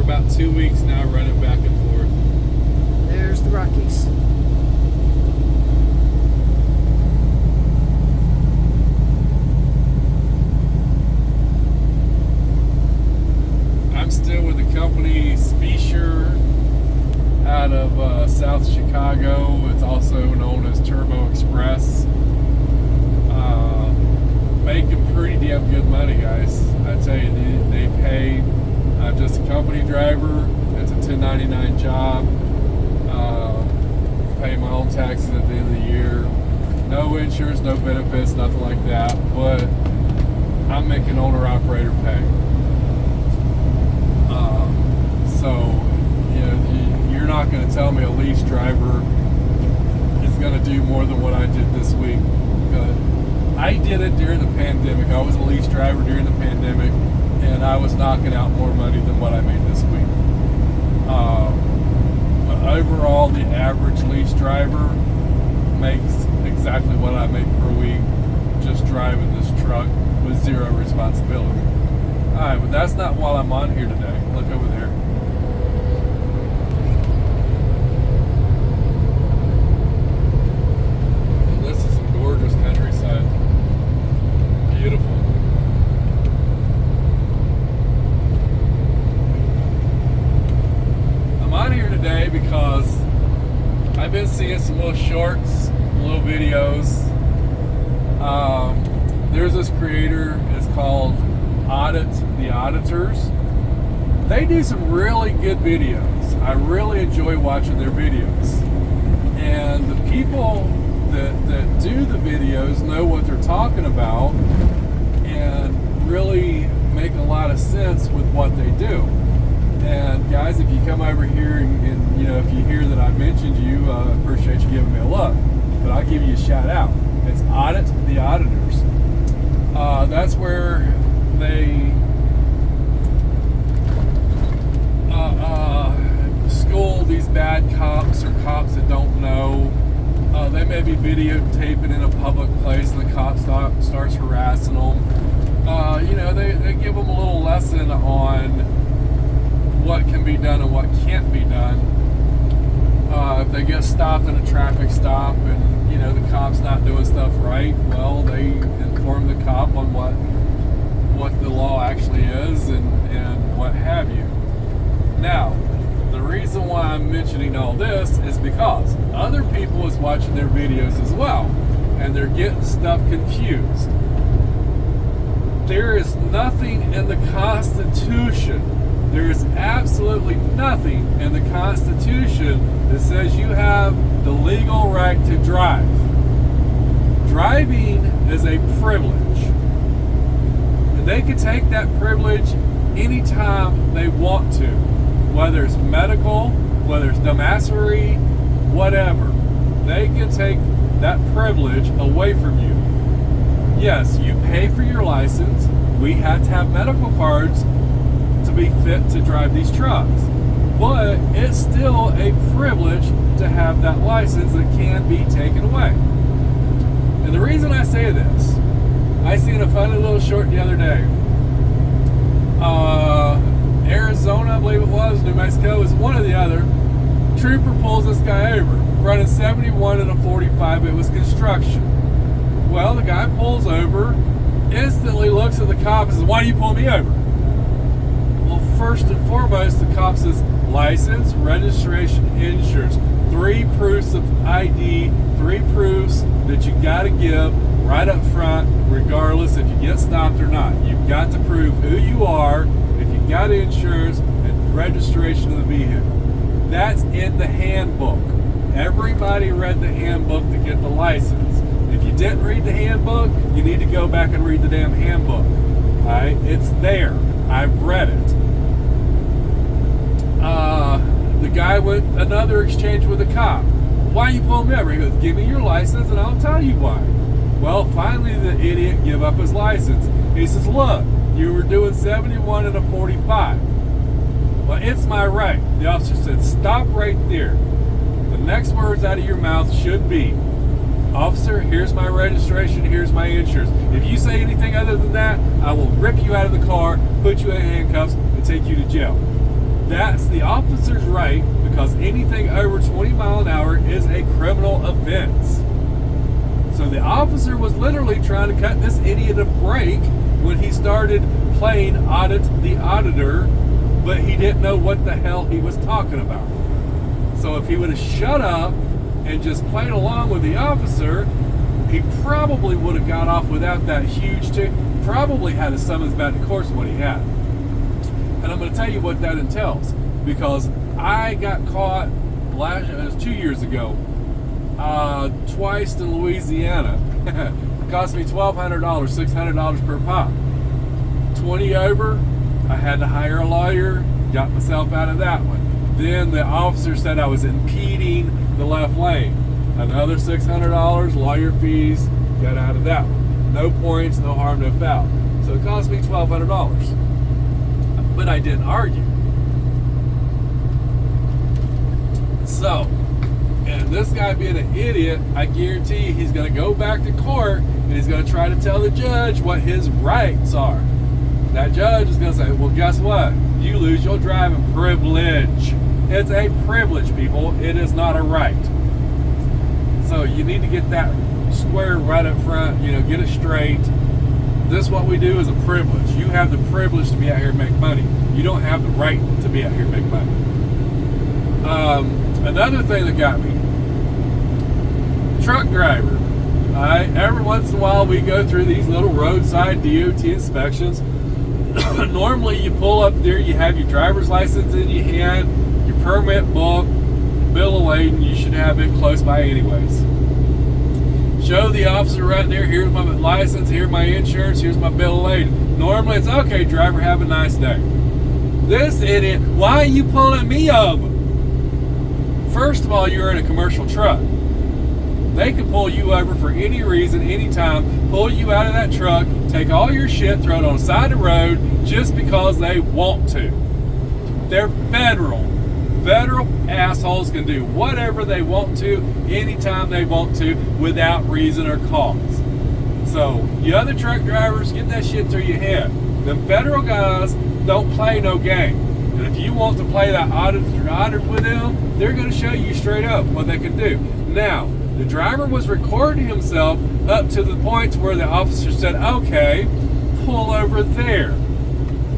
about 2 weeks now running back and forth. There's the Rockies. I'm still with the company Speisher out of South Chicago. It's also known as Turbo Express. Making pretty damn good money, guys. I tell you, they pay. I'm just a company driver. It's a 1099 job. Pay my own taxes at the end of the year. No insurance, no benefits, nothing like that. But I'm making owner-operator pay. So, you know, you're not going to tell me a lease driver is going to do more than what I did this week. I did it during the pandemic. I was a lease driver during the pandemic, and I was knocking out more money than what I made this week. But overall, the average lease driver makes exactly what I make per week just driving this truck with zero responsibility. Alright, but that's not what I'm on here today. Look over there. This is some gorgeous countryside. Beautiful. I'm on here today because I've been seeing some little shorts, little videos. There's this creator, it's called The Auditors. They do some really good videos. I really enjoy watching their videos. And the people that do the videos know what they're talking about and really make a lot of sense with what they do. And guys, if you come over here and you know, if you hear that I mentioned you, I appreciate you giving me a look. But I'll give you a shout out. It's The Auditors. That's where they school these bad cops or cops that don't know. They may be videotaping in a public place and the cop starts harassing them. You know, they give them a little lesson on what can be done and what can't be done. If they get stopped in a traffic stop and, you know, the cop's not doing stuff right, well, they inform the cop on what the law actually is and what have you. Now, the reason why I'm mentioning all this is because other people is watching their videos as well, and they're getting stuff confused. There is nothing in the Constitution, there is absolutely nothing in the Constitution that says you have the legal right to drive. Driving is a privilege. And they can take that privilege anytime they want to. Whether it's medical, whether it's dumbassery, whatever. They can take that privilege away from you. Yes, you pay for your license. We have to have medical cards to be fit to drive these trucks. But it's still a privilege to have that license that can be taken away. And the reason I say this, I seen a funny little short the other day. Arizona, I believe it was, New Mexico, is one or the other. Trooper pulls this guy over, running 71 in a 45. It was construction. Well, the guy pulls over, instantly looks at the cop and says, "Why are you pulling me over?" Well, first and foremost, the cop says, license, registration, insurance. 3 proofs of ID, 3 proofs that you got to give right up front, regardless if you get stopped or not. You've got to prove who you are, if you got insurance, and registration of the vehicle. That's in the handbook. Everybody read the handbook to get the license. If you didn't read the handbook, you need to go back and read the damn handbook. Alright? It's there. I've read it. The guy went another exchange with a cop. "Why are you pulling me over?" He goes, "Give me your license and I'll tell you why." Well, finally the idiot gave up his license. He says, "Look, you were doing 71 and a 45. "Well, it's my right." The officer said, "Stop right there. The next words out of your mouth should be, 'Officer, here's my registration, here's my insurance. If you say anything other than that, I will rip you out of the car, put you in handcuffs, and take you to jail.'" That's the officer's right, because anything over 20 mile an hour is a criminal offense. So the officer was literally trying to cut this idiot a break when he started playing Audit the Auditor, but he didn't know what the hell he was talking about. So if he would have shut up and just played along with the officer, he probably would have got off without that huge ticket. Probably had a summons back to court what he had. And I'm going to tell you what that entails, because I got caught it was 2 years ago, twice in Louisiana. It cost me $1,200, $600 per pop. 20 over, I had to hire a lawyer, got myself out of that one. Then the officer said I was impeding the left lane. Another $600, lawyer fees, got out of that one. No points, no harm, no foul. So it cost me $1,200. But I didn't argue. So, and this guy being an idiot, I guarantee he's going to go back to court and he's going to try to tell the judge what his rights are. That judge is going to say, well, guess what? You lose your driving privilege. It's a privilege, people. It is not a right. So you need to get that square right up front, get it straight. This is what we do is a privilege. You have the privilege to be out here and make money. You don't have the right to be out here and make money. Another thing that got me, truck driver. All right, every once in a while we go through these little roadside DOT inspections. Normally you pull up there, you have your driver's license in your hand, your permit book, bill of lading. You should have it close by anyways. Show the officer right there, here's my license, here's my insurance, here's my bill of lading. Normally it's, okay, driver, have a nice day. This idiot, why are you pulling me over? First of all, you're in a commercial truck. They can pull you over for any reason, anytime, pull you out of that truck, take all your shit, throw it on the side of the road just because they want to. They're federal. Federal assholes can do whatever they want to, anytime they want to, without reason or cause. So, you other truck drivers, get that shit through your head. Them federal guys don't play no game. And if you want to play that audit with them, they're going to show you straight up what they can do. Now, the driver was recording himself up to the point where the officer said, okay, pull over there.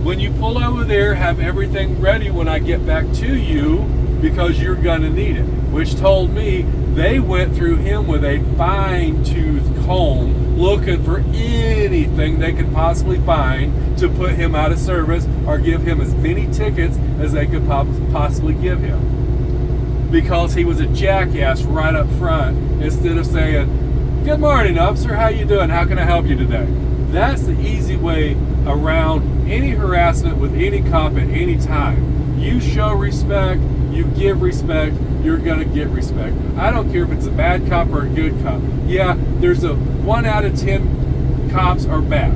When you pull over there, have everything ready when I get back to you, because you're going to need it. Which told me they went through him with a fine-tooth comb looking for anything they could possibly find to put him out of service or give him as many tickets as they could possibly give him. Because he was a jackass right up front, instead of saying, good morning, officer, how you doing? How can I help you today? That's the easy way around any harassment with any cop at any time. You show respect, you give respect, you're gonna get respect. I don't care if it's a bad cop or a good cop. Yeah, there's a 1 out of 10 cops are bad,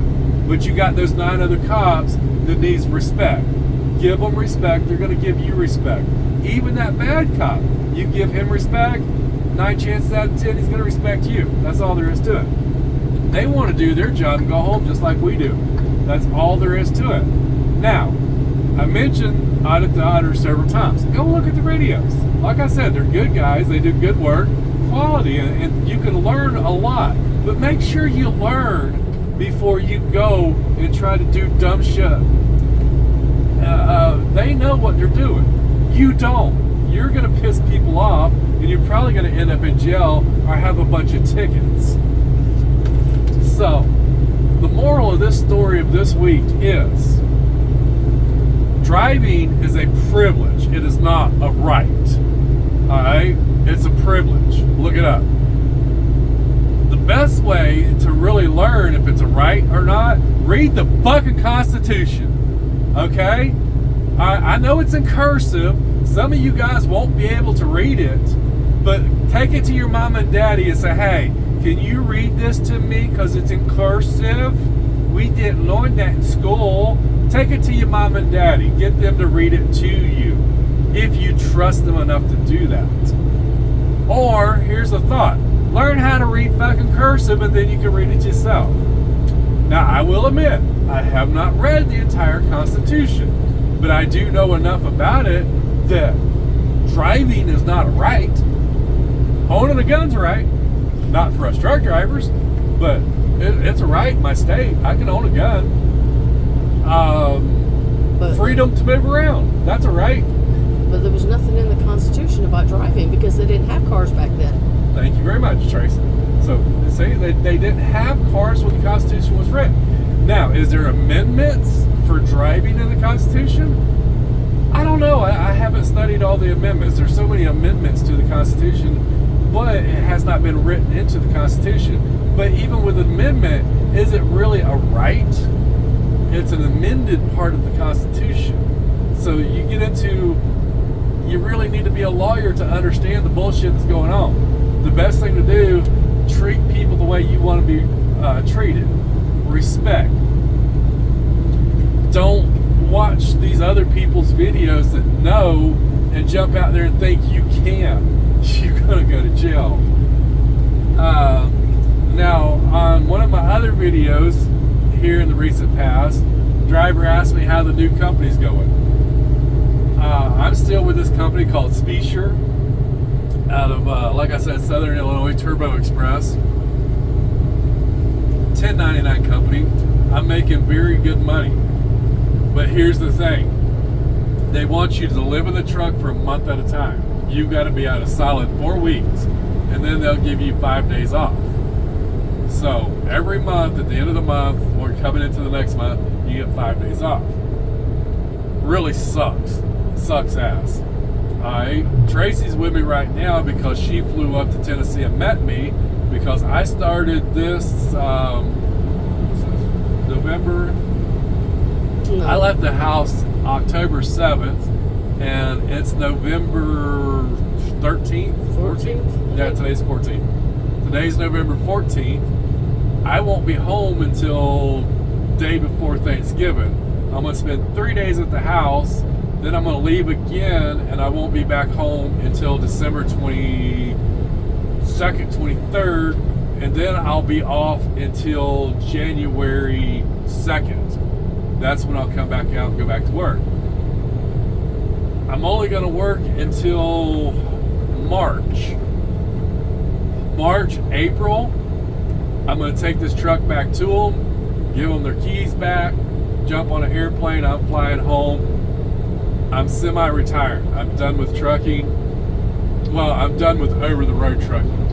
but you got those 9 other cops that needs respect. Give them respect, they're gonna give you respect. Even that bad cop, you give him respect, 9 chances out of 10 he's gonna respect you. That's all there is to it. They want to do their job and go home just like we do. That's all there is to it. Now, I mentioned Audit the Auditor several times. Go look at the videos. Like I said, they're good guys. They do good work, quality, and you can learn a lot. But make sure you learn before you go and try to do dumb shit. They know what they're doing. You don't. You're going to piss people off, and you're probably going to end up in jail or have a bunch of tickets. So, the moral of this story of this week is, driving is a privilege. It is not a right. Alright? It's a privilege. Look it up. The best way to really learn if it's a right or not, read the fucking Constitution. Okay? I know it's in cursive. Some of you guys won't be able to read it, but take it to your mom and daddy and say, hey, can you read this to me because it's in cursive? We didn't learn that in school. Take it to your mom and daddy. Get them to read it to you if you trust them enough to do that. Or, here's a thought. Learn how to read fucking cursive and then you can read it yourself. Now, I will admit, I have not read the entire Constitution. But I do know enough about it that driving is not a right. Owning a gun's a right. Not for us truck drivers, but it's a right in my state. I can own a gun. But Freedom to move around. That's a right. But there was nothing in the Constitution about driving because they didn't have cars back then. Thank you very much, Tracy. So, see, they didn't have cars when the Constitution was written. Now, is there amendments for driving in the Constitution? I don't know. I haven't studied all the amendments. There's so many amendments to the Constitution, but it has not been written into the Constitution. But even with an amendment, is it really a right? It's an amended part of the Constitution. So you get into, you really need to be a lawyer to understand the bullshit that's going on. The best thing to do, treat people the way you want to be treated. Respect. Don't watch these other people's videos that know and jump out there and think you can. You're going to go to jail. Now, on one of my other videos here in the recent past, driver asked me how the new company's going. I'm still with this company called Speesure out of, like I said, Southern Illinois Turbo Express. 1099 company. I'm making very good money. But here's the thing. They want you to live in the truck for a month at a time. You've got to be out a solid 4 weeks. And then they'll give you 5 days off. So every month, at the end of the month, or coming into the next month, you get 5 days off. Really sucks. Sucks ass. Tracy's with me right now because she flew up to Tennessee and met me because I started this November. No. I left the house October 7th and it's November 13th? 14th? Yeah, today's 14th. Today's November 14th. I won't be home until day before Thanksgiving. I'm going to spend 3 days at the house, then I'm going to leave again, and I won't be back home until December 22nd, 23rd, and then I'll be off until January 2nd. That's when I'll come back out and go back to work. I'm only going to work until March, April. I'm going to take this truck back to them, give them their keys back, jump on an airplane, I'm flying home. I'm semi-retired. I'm done with trucking. Well, I'm done with over-the-road trucking.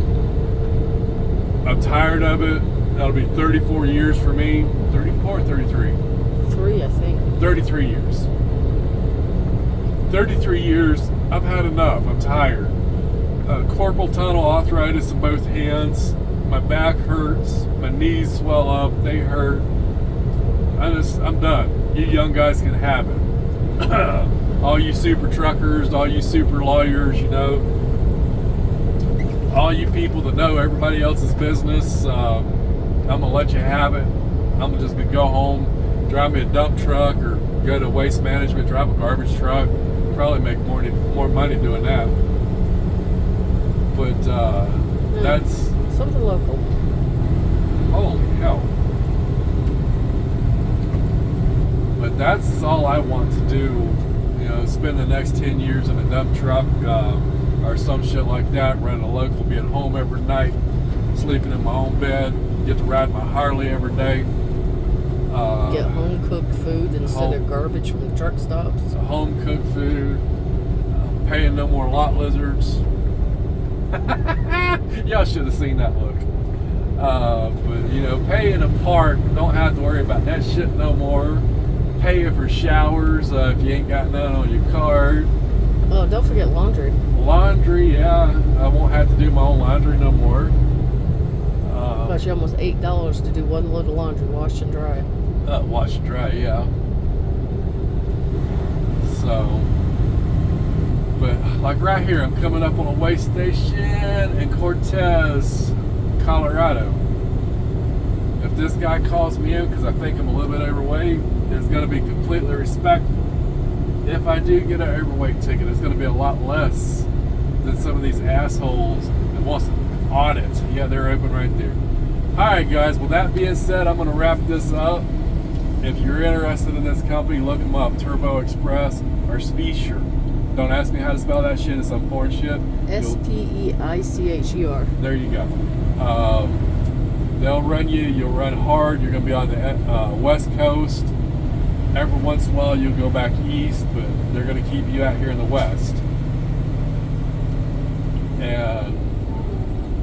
I'm tired of it. That'll be 34 years for me. 34 or 33? 3, I think. 33 years. 33 years, I've had enough. I'm tired. Carpal tunnel arthritis in both hands. My back hurts. My knees swell up. They hurt. I'm done. You young guys can have it. All you super truckers, all you super lawyers, you know, all you people that know everybody else's business, I'm going to let you have it. I'm just going to go home, drive me a dump truck or go to waste management, drive a garbage truck. Probably make more money doing that. But that's... Something local. Holy hell. But that's all I want to do. You know, spend the next 10 years in a dump truck or some shit like that, running a local, being home every night, sleeping in my own bed, get to ride my Harley every day. Get home cooked food instead of garbage from the truck stops. Home cooked food, paying no more lot lizards. Y'all should have seen that look. But you know, paying a park, don't have to worry about that shit no more. Paying for showers if you ain't got none on your card. Oh, don't forget laundry. Laundry, yeah. I won't have to do my own laundry no more. Cost you almost $8 to do one load of laundry, wash and dry. Wash and dry, yeah. So, but like right here, I'm coming up on a weigh station in Cortez, Colorado. If this guy calls me in because I think I'm a little bit overweight, it's going to be completely respectful. If I do get an overweight ticket, it's going to be a lot less than some of these assholes that wants to audit. Yeah, they're open right there. Alright guys, with that being said, I'm going to wrap this up. if you're interested in this company, look them up. Turbo Express or Speicher. Don't ask me how to spell that shit. It's some foreign shit. Speicher. There you go. They'll run you. You'll run hard. You're going to be on the West Coast. Every once in a while, you'll go back east, but they're going to keep you out here in the West. And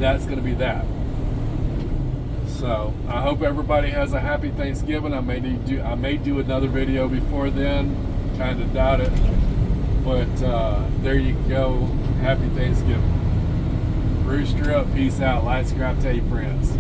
that's going to be that. So I hope everybody has a happy Thanksgiving. I may do another video before then. Kind of doubt it, but there you go. Happy Thanksgiving. Rooster up. Peace out. Light scrap tape friends.